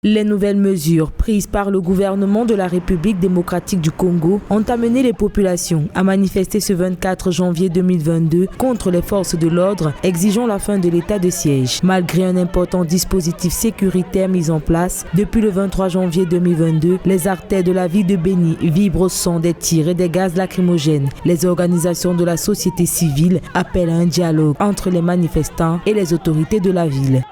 Les nouvelles mesures prises par le gouvernement de la République démocratique du Congo ont amené les populations à manifester ce 24 janvier 2022 contre les forces de l'ordre, exigeant la fin de l'état de siège. Malgré un important dispositif sécuritaire mis en place, depuis le 23 janvier 2022, les artères de la ville de Béni vibrent au son des tirs et des gaz lacrymogènes. Les organisations de la société civile appellent à un dialogue entre les manifestants et les autorités de la ville.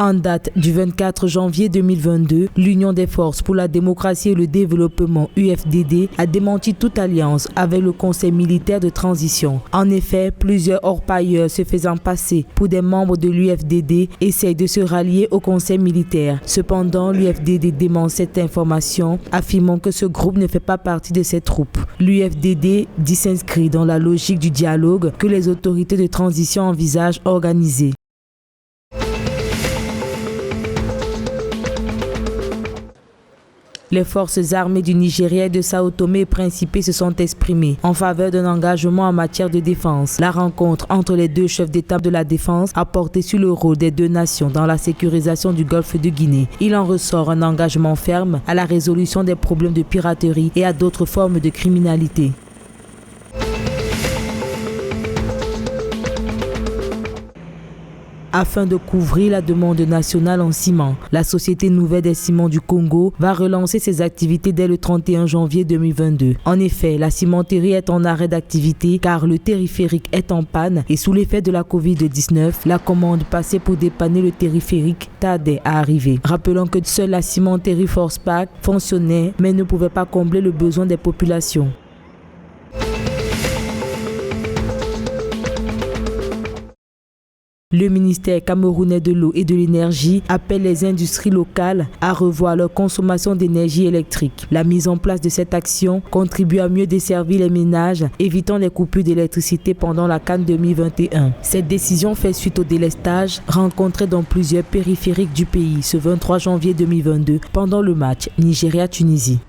En date du 24 janvier 2022, l'Union des forces pour la démocratie et le développement UFDD a démenti toute alliance avec le Conseil militaire de transition. En effet, plusieurs orpailleurs se faisant passer pour des membres de l'UFDD essayent de se rallier au Conseil militaire. Cependant, l'UFDD dément cette information, affirmant que ce groupe ne fait pas partie de ces troupes. L'UFDD dit s'inscrit dans la logique du dialogue que les autorités de transition envisagent organiser. Les forces armées du Nigeria et de Sao Tomé et Principe se sont exprimées en faveur d'un engagement en matière de défense. La rencontre entre les deux chefs d'État de la défense a porté sur le rôle des deux nations dans la sécurisation du golfe de Guinée. Il en ressort un engagement ferme à la résolution des problèmes de piraterie et à d'autres formes de criminalité. Afin de couvrir la demande nationale en ciment, la Société nouvelle des ciments du Congo va relancer ses activités dès le 31 janvier 2022. En effet, la cimenterie est en arrêt d'activité car le téléphérique est en panne et sous l'effet de la Covid-19, la commande passée pour dépanner le téléphérique tardait à arriver. Rappelons que seule la cimenterie Forcepac fonctionnait mais ne pouvait pas combler le besoin des populations. Le ministère camerounais de l'eau et de l'énergie appelle les industries locales à revoir leur consommation d'énergie électrique. La mise en place de cette action contribue à mieux desservir les ménages, évitant les coupures d'électricité pendant la CAN 2021. Cette décision fait suite au délestage rencontré dans plusieurs périphériques du pays ce 23 janvier 2022 pendant le match Nigeria-Tunisie.